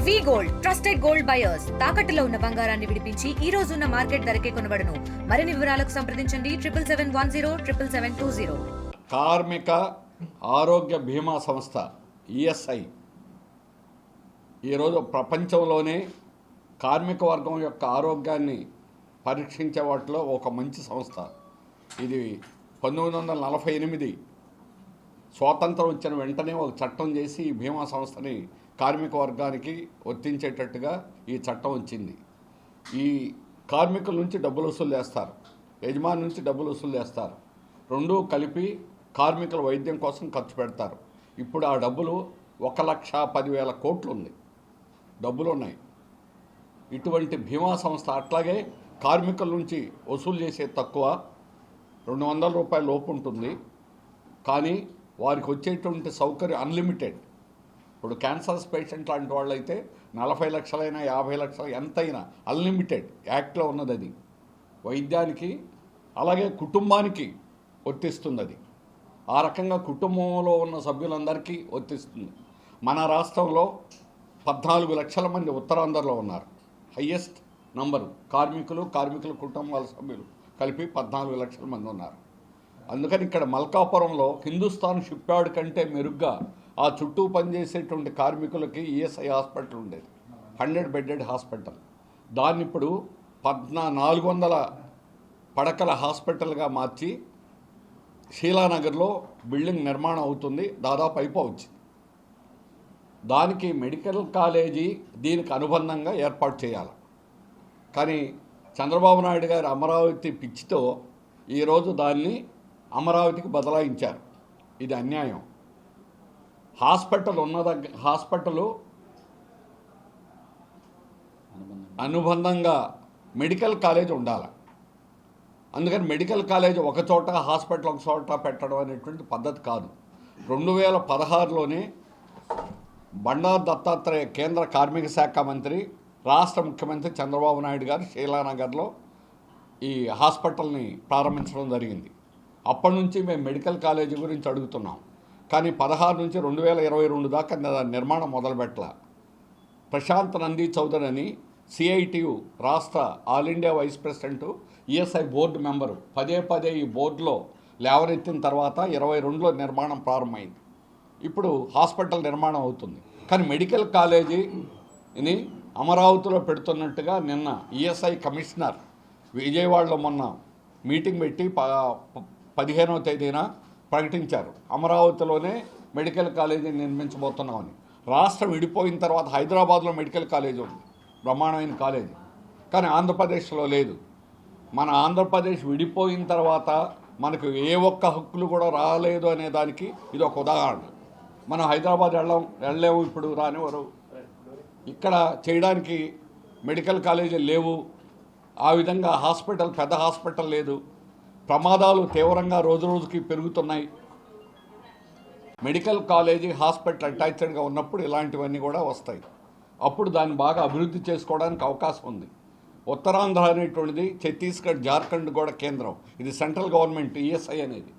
వి gold trusted gold buyers తాకట్టులో ఉన్న బంగారాన్ని విడిపించి ఈ రోజు ఉన్న మార్కెట్ ధరకే కొనబడును. మరిన్ని వివరాలకు సంప్రదించండి 7771077720. కార్మిక ఆరోగ్య బీమా సంస్థ ఈఎస్ఐ ఈరోజు ప్రపంచంలోనే కార్మిక వర్గం యొక్క ఆరోగ్యాన్ని పరీక్షించే వాటిలో ఒక మంచి సంస్థ. ఇది 1948 స్వాతంత్రం వచ్చిన వెంటనే ఒక చట్టం చేసి ఈ బీమా సంస్థని కార్మిక వర్గానికి వర్తించేటట్టుగా ఈ చట్టం వచ్చింది. ఈ కార్మికుల నుంచి డబ్బులు వసూలు చేస్తారు, యజమాని నుంచి డబ్బులు వసూలు చేస్తారు, రెండూ కలిపి కార్మికుల వైద్యం కోసం ఖర్చు పెడతారు. ఇప్పుడు ఆ డబ్బులు 1,10,000 కోట్లు ఉంది, డబ్బులు ఉన్నాయి. ఇటువంటి బీమా సంస్థ అట్లాగే కార్మికుల నుంచి వసూలు చేసే తక్కువ, 200 రూపాయల లోపు ఉంటుంది. కానీ వారికి వచ్చేటువంటి సౌకర్యం అన్లిమిటెడ్. ఇప్పుడు క్యాన్సర్స్ పేషెంట్ లాంటి వాళ్ళు అయితే 40 లక్షలైనా 50 లక్షలు ఎంతైనా అన్లిమిటెడ్ యాక్ట్లో ఉన్నది. అది వైద్యానికి అలాగే కుటుంబానికి వర్తిస్తుంది. అది ఆ రకంగా కుటుంబంలో ఉన్న సభ్యులందరికీ వర్తిస్తుంది. మన రాష్ట్రంలో 14 లక్షల మంది ఉత్తరాంధ్రలో ఉన్నారు. హయ్యెస్ట్ నంబరు కార్మికుల కుటుంబాల సభ్యులు కలిపి 14 లక్షల మంది ఉన్నారు. అందుకని ఇక్కడ మల్కాపురంలో హిందుస్థాన్ షిప్ యార్డ్ కంటే మెరుగ్గా ఆ చుట్టూ పనిచేసేటువంటి కార్మికులకి ఈఎస్ఐ హాస్పిటల్ ఉండేది, 100 బెడ్డెడ్ హాస్పిటల్. దాన్ని ఇప్పుడు 400 పడకల హాస్పిటల్గా మార్చి శీలానగర్లో బిల్డింగ్ నిర్మాణం అవుతుంది, దాదాపు అయిపోవచ్చు. దానికి మెడికల్ కాలేజీ దీనికి అనుబంధంగా ఏర్పాటు చేయాలి. కానీ చంద్రబాబు నాయుడు గారి అమరావతి పిచ్చితో ఈరోజు దాన్ని అమరావతికి బదలాయించారు. ఇది అన్యాయం. హాస్పిటల్ హాస్పిటల్ అనుబంధంగా మెడికల్ కాలేజ్ ఉండాలి. అందుకని మెడికల్ కాలేజ్ ఒక చోట, హాస్పిటల్ ఒక చోట పెట్టడం అనేటువంటి పద్ధతి కాదు. 2016లోనే బండారు దత్తాత్రేయ కేంద్ర కార్మిక శాఖ మంత్రి, రాష్ట్ర ముఖ్యమంత్రి చంద్రబాబు నాయుడు గారు శీలానగర్లో ఈ హాస్పిటల్ని ప్రారంభించడం జరిగింది. అప్పటి నుంచి మేము మెడికల్ కాలేజీ గురించి అడుగుతున్నాం. కానీ 16 నుంచి 2022 దాకా నిర్మాణం మొదలుపెట్టల. ప్రశాంత్ నంది చౌదరి అని సిఐటియు రాష్ట్ర all India vice president, ESI board member పదే ఈ బోర్డులో లేవనెత్తిన తర్వాత 22లో నిర్మాణం ప్రారంభమైంది. ఇప్పుడు హాస్పిటల్ నిర్మాణం అవుతుంది. కానీ మెడికల్ కాలేజీని అమరావతిలో పెడుతున్నట్టుగా నిన్న ఈఎస్ఐ కమిషనర్ విజయవాడలో మొన్న మీటింగ్ పెట్టి 15వ తేదీన ప్రకటించారు. అమరావతిలోనే మెడికల్ కాలేజీ నిర్మించబోతున్నామని. రాష్ట్రం విడిపోయిన తర్వాత హైదరాబాద్లో మెడికల్ కాలేజీ ఉంది, బ్రహ్మాండమైన కాలేజీ. కానీ ఆంధ్రప్రదేశ్లో లేదు. మన ఆంధ్రప్రదేశ్ విడిపోయిన తర్వాత మనకు ఏ ఒక్క హక్కులు కూడా రాలేదు అనే దానికి ఇది ఒక ఉదాహరణ. మనం హైదరాబాద్ వెళ్ళలేము, ఇప్పుడు రానివారు. ఇక్కడ చేయడానికి మెడికల్ కాలేజీలు లేవు. ఆ విధంగా హాస్పిటల్, పెద్ద హాస్పిటల్ లేదు. ప్రమాదాలు తీవ్రంగా రోజుకి పెరుగుతున్నాయి. మెడికల్ కాలేజీ హాస్పిటల్ అటాచ్డ్గా ఉన్నప్పుడు ఇలాంటివన్నీ కూడా వస్తాయి. అప్పుడు దాన్ని బాగా అభివృద్ధి చేసుకోవడానికి అవకాశం ఉంది. ఉత్తరాంధ్ర అనేటువంటిది ఛత్తీస్గఢ్, జార్ఖండ్ కూడా కేంద్రం. ఇది సెంట్రల్ గవర్నమెంట్ ఈఎస్ఐ అనేది.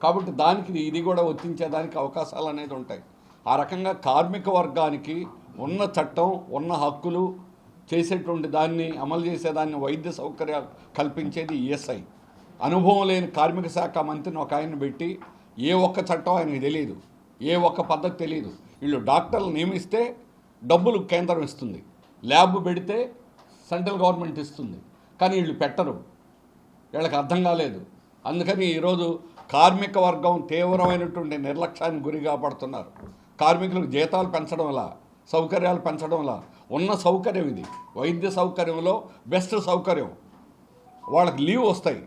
కాబట్టి దానికి ఇది కూడా వర్తించేదానికి అవకాశాలు అనేది ఉంటాయి. ఆ రకంగా కార్మిక వర్గానికి ఉన్న చట్టం, ఉన్న హక్కులు చేసేటువంటి దాన్ని అమలు చేసేదాన్ని, వైద్య సౌకర్యాలు కల్పించేది ఈఎస్ఐ. అనుభవం లేని కార్మిక శాఖ మంత్రిని ఒక ఆయన పెట్టి ఏ ఒక్క చట్టం ఆయనకు తెలియదు, ఏ ఒక్క పద్ధతి తెలియదు. వీళ్ళు డాక్టర్లు నియమిస్తే డబ్బులు కేంద్రం ఇస్తుంది, ల్యాబ్ పెడితే సెంట్రల్ గవర్నమెంట్ ఇస్తుంది. కానీ వీళ్ళు పెట్టరు, వీళ్ళకి అర్థం కాలేదు. అందుకని ఈరోజు కార్మిక వర్గం తీవ్రమైనటువంటి నిర్లక్ష్యానికి గురిగా పడుతున్నారు. కార్మికులకు జీతాలు పెంచడంలా, సౌకర్యాలు పెంచడంలా, ఉన్న సౌకర్యం ఇది వైద్య సౌకర్యంలో బెస్ట్ సౌకర్యం. వాళ్ళకి లీవ్ వస్తాయి.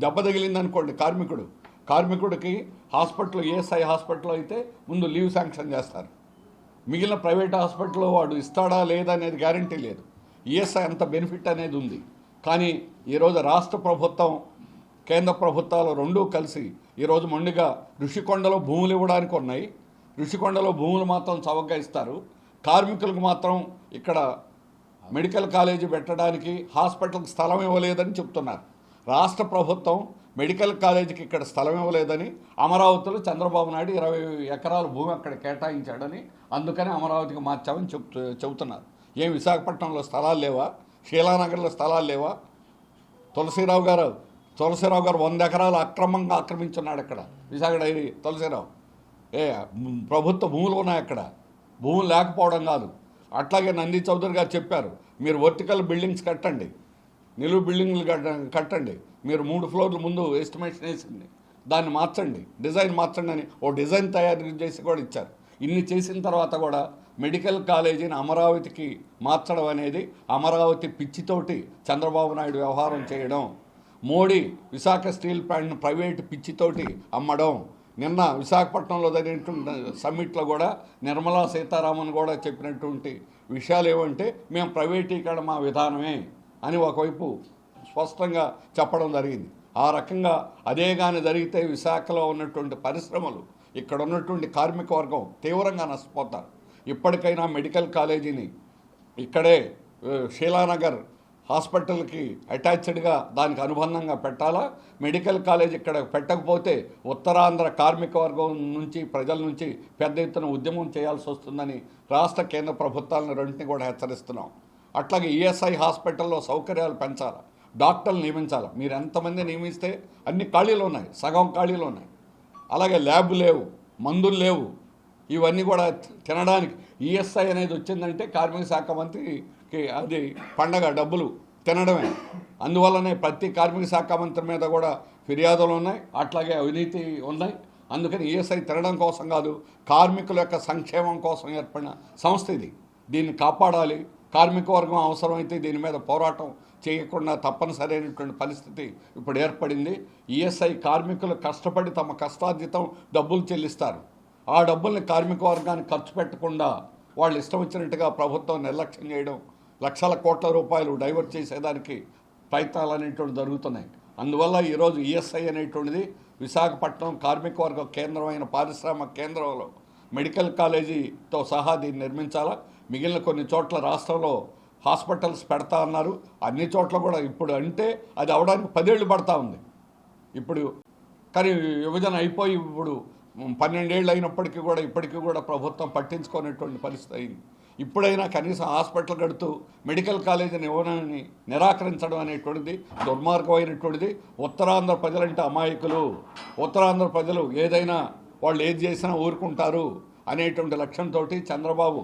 దెబ్బ తగిలిందనుకోండి కార్మికుడికి హాస్పిటల్, ఈఎస్ఐ హాస్పిటల్లో అయితే ముందు లీవ్ శాంక్షన్ చేస్తారు. మిగిలిన ప్రైవేట్ హాస్పిటల్లో వాడు ఇస్తాడా లేదా అనేది గ్యారంటీ లేదు. ఈఎస్ఐ అంత బెనిఫిట్ అనేది ఉంది. కానీ ఈరోజు రాష్ట్ర ప్రభుత్వం, కేంద్ర ప్రభుత్వాలు రెండూ కలిసి ఈరోజు మొండిగా ఋషికొండలో భూములు ఇవ్వడానికి ఉన్నాయి. ఋషికొండలో భూములు మాత్రం చవకగా ఇస్తారు. కార్మికులకు మాత్రం ఇక్కడ మెడికల్ కాలేజీ పెట్టడానికి హాస్పిటల్కి స్థలం ఇవ్వలేదని చెప్తున్నారు. రాష్ట్ర ప్రభుత్వం మెడికల్ కాలేజీకి ఇక్కడ స్థలం ఇవ్వలేదని, అమరావతిలో చంద్రబాబు నాయుడు 20 ఎకరాల భూమి అక్కడ కేటాయించాడని, అందుకని అమరావతికి మార్చామని చెబుతున్నారు. ఏం విశాఖపట్నంలో స్థలాలు లేవా? షీలానగర్లో స్థలాలు లేవా? తులసిరావు గారు 100 ఎకరాలు అక్రమంగా ఆక్రమించున్నాడు అక్కడ విశాఖ డైరీ. తులసిరావు ప్రభుత్వ భూములు ఉన్నాయి అక్కడ, భూములు లేకపోవడం కాదు. అట్లాగే నంది చౌదరి గారు చెప్పారు, మీరు వర్టికల్ బిల్డింగ్స్ కట్టండి, నిలువు బిల్డింగ్లు కట్టండి, మీరు 3 ఫ్లోర్లు ముందు ఎస్టిమేషన్ వేసింది, దాన్ని మార్చండి, డిజైన్ మార్చండి అని ఓ డిజైన్ తయారు చేసి కూడా ఇచ్చారు. ఇన్ని చేసిన తర్వాత కూడా మెడికల్ కాలేజీని అమరావతికి మార్చడం అనేది అమరావతి పిచ్చితోటి చంద్రబాబు నాయుడు వ్యవహారం చేయడం. మోడీ విశాఖ స్టీల్ ప్లాంట్ను ప్రైవేటు పిచ్చితోటి అమ్మడం. నిన్న విశాఖపట్నంలో జరిగినటువంటి సమ్మిట్లో కూడా నిర్మలా సీతారామన్ కూడా చెప్పినటువంటి విషయాలు ఏమంటే, మేము ప్రైవేటీకరణ మా విధానమే అని ఒకవైపు స్పష్టంగా చెప్పడం జరిగింది. ఆ రకంగా అదే కానీ జరిగితే విశాఖలో ఉన్నటువంటి పరిశ్రమలు, ఇక్కడ ఉన్నటువంటి కార్మిక వర్గం తీవ్రంగా నష్టపోతారు. ఇప్పటికైనా మెడికల్ కాలేజీని ఇక్కడే షీలానగర్ హాస్పిటల్కి అటాచ్డ్గా దానికి అనుబంధంగా పెట్టాలా? మెడికల్ కాలేజ్ ఇక్కడ పెట్టకపోతే ఉత్తరాంధ్ర కార్మిక వర్గం నుంచి, ప్రజల నుంచి పెద్ద ఎత్తున ఉద్యమం చేయాల్సి వస్తుందని రాష్ట్ర కేంద్ర ప్రభుత్వాలను రెండింటినీ కూడా హెచ్చరిస్తున్నాం. అట్లాగే ఈఎస్ఐ హాస్పిటల్లో సౌకర్యాలు పెంచాలి, డాక్టర్లు నియమించాలి. మీరు ఎంతమంది నియమిస్తే అన్ని ఖాళీలు ఉన్నాయి, సగం ఖాళీలు ఉన్నాయి. అలాగే ల్యాబ్ లేవు, మందులు లేవు. ఇవన్నీ కూడా తినడానికి ఈఎస్ఐ అనేది వచ్చిందంటే కార్మిక శాఖ మంత్రికి అది పండగ, డబ్బులు తినడమే. అందువల్లనే ప్రతి కార్మిక శాఖ మంత్రి మీద కూడా ఫిర్యాదులు ఉన్నాయి, అట్లాగే అవినీతి ఉన్నాయి. అందుకని ఈఎస్ఐ తినడం కోసం కాదు, కార్మికుల యొక్క సంక్షేమం కోసం ఏర్పడిన సంస్థ ఇది. దీన్ని కాపాడాలి. కార్మిక వర్గం అవసరమైతే దీని మీద పోరాటం చేయకుండా తప్పనిసరి అయినటువంటి పరిస్థితి ఇప్పుడు ఏర్పడింది. ఈఎస్ఐ కార్మికులు కష్టపడి తమ కష్టార్జితం డబ్బులు చెల్లిస్తారు. ఆ డబ్బుల్ని కార్మిక వర్గానికి ఖర్చు పెట్టకుండా వాళ్ళు ఇష్టం వచ్చినట్టుగా ప్రభుత్వం నిర్లక్ష్యం చేయడం, లక్షల కోట్ల రూపాయలు డైవర్ట్ చేసేదానికి ప్రయత్నాలు అనేటువంటి జరుగుతున్నాయి. అందువల్ల ఈరోజు ఈఎస్ఐ అనేటువంటిది విశాఖపట్నం కార్మిక వర్గ కేంద్రమైన పారిశ్రామిక కేంద్రంలో మెడికల్ కాలేజీతో సహా దీన్ని నిర్మించాలా. మిగిలిన కొన్ని చోట్ల రాష్ట్రంలో హాస్పిటల్స్ పెడతా అన్నారు, అన్ని చోట్ల కూడా ఇప్పుడు అంటే అది అవడానికి 10 ఏళ్ళు పడతా ఉంది ఇప్పుడు. కానీ విభజన అయిపోయి ఇప్పుడు 12 ఏళ్ళు అయినప్పటికీ కూడా ఇప్పటికీ కూడా ప్రభుత్వం పట్టించుకునేటువంటి పరిస్థితి అయింది. ఇప్పుడైనా కనీసం హాస్పిటల్ కడుతూ మెడికల్ కాలేజీని ఇవ్వనని నిరాకరించడం అనేటువంటిది దుర్మార్గమైనటువంటిది. ఉత్తరాంధ్ర ప్రజలంటే అమాయకులు, ఉత్తరాంధ్ర ప్రజలు ఏదైనా వాళ్ళు ఏది చేసినా ఊరుకుంటారు అనేటువంటి లక్ష్యంతో చంద్రబాబు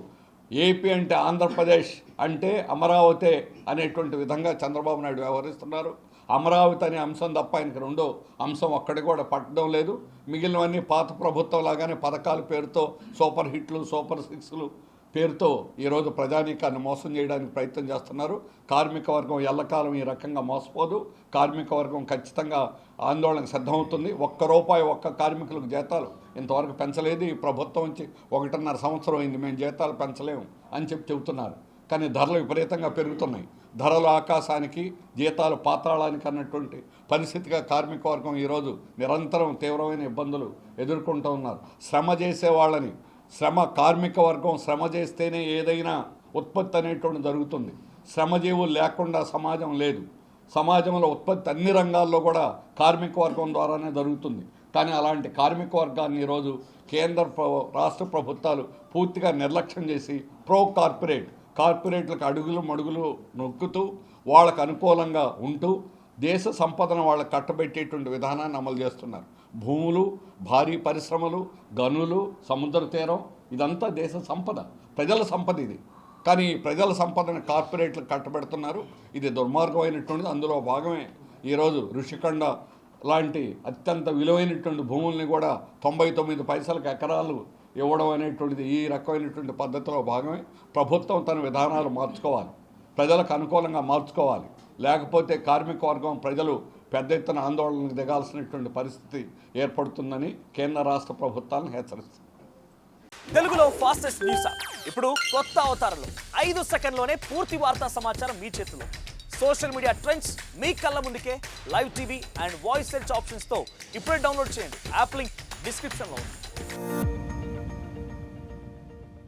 ఏపీ అంటే ఆంధ్రప్రదేశ్ అంటే అమరావతి అనేటువంటి విధంగా చంద్రబాబు నాయుడు వ్యవహరిస్తున్నారు. అమరావతి అనే అంశం తప్ప ఆయనకి రెండో అంశం ఒక్కడి కూడా పట్టడం లేదు. మిగిలినవన్నీ పాత ప్రభుత్వం లాగానే పథకాల పేరుతో సూపర్ హిట్లు, సూపర్ సిక్స్లు పేరుతో ఈరోజు ప్రజానీకాన్ని మోసం చేయడానికి ప్రయత్నం చేస్తున్నారు. కార్మిక వర్గం ఎల్లకాలం ఈ రకంగా మోసపోదు. కార్మిక వర్గం ఖచ్చితంగా ఆందోళనకు సిద్ధమవుతుంది. ₹1 ఒక్క కార్మికులకు జీతాలు ఇంతవరకు పెంచలేదు. ఈ ప్రభుత్వం నుంచి 1.5 సంవత్సరం అయింది, మేము జీతాలు పెంచలేము అని చెబుతున్నారు. కానీ ధరలు విపరీతంగా పెరుగుతున్నాయి. ధరలు ఆకాశానికి, జీతాలు పాతాళానికి అన్నటువంటి పరిస్థితిగా కార్మిక వర్గం ఈరోజు నిరంతరం తీవ్రమైన ఇబ్బందులు ఎదుర్కొంటూ ఉన్నారు. శ్రమ చేసే వాళ్ళని, కార్మిక వర్గం శ్రమ చేస్తేనే ఏదైనా ఉత్పత్తి అనేటువంటి జరుగుతుంది. శ్రమజీవులు లేకుండా సమాజం లేదు. సమాజంలో ఉత్పత్తి అన్ని రంగాల్లో కూడా కార్మిక వర్గం ద్వారానే జరుగుతుంది. కానీ అలాంటి కార్మిక వర్గాన్ని ఈరోజు కేంద్ర రాష్ట్ర ప్రభుత్వాలు పూర్తిగా నిర్లక్ష్యం చేసి కార్పొరేట్లకు అడుగులు మడుగులు నొక్కుతూ వాళ్ళకు అనుకూలంగా ఉంటూ దేశ సంపదను వాళ్ళకు కట్టబెట్టేటువంటి విధానాన్ని అమలు చేస్తున్నారు. భూములు, భారీ పరిశ్రమలు, గనులు, సముద్ర తీరం ఇదంతా దేశ సంపద, ప్రజల సంపద ఇది. కానీ ప్రజల సంపదను కార్పొరేట్లకు కట్టబెడుతున్నారు. ఇది దుర్మార్గమైనటువంటిది. అందులో భాగమే ఈరోజు ఋషికొండ లాంటి అత్యంత విలువైనటువంటి భూముల్ని కూడా 99 పైసలకు ఎకరాలు ఇవ్వడం అనేటువంటిది ఈ రకమైనటువంటి పద్ధతిలో భాగమే. ప్రభుత్వం తన విధానాలు మార్చుకోవాలి, ప్రజలకు అనుకూలంగా మార్చుకోవాలి. లేకపోతే కార్మిక వర్గం, ప్రజలు పెద్ద ఎత్తున ఆందోళనకు దిగాల్సినటువంటి పరిస్థితి ఏర్పడుతుందని కేంద్ర రాష్ట్ర ప్రభుత్వాలను హెచ్చరిస్తుంది. తెలుగులో ఫాస్టెస్ట్ న్యూస్ యాప్ ఇప్పుడు కొత్త అవతారంలో 5 సెకండ్లోనే పూర్తి వార్తా సమాచారం మీ చేతిలో. సోషల్ మీడియా ట్రెండ్స్ మీ కళ్ళ ముందుకే live TV and voice search ఆప్షన్స్తో ఇప్పుడే డౌన్లోడ్ చేయండి. యాప్ లింక్ డిస్క్రిప్షన్లో ఉంది.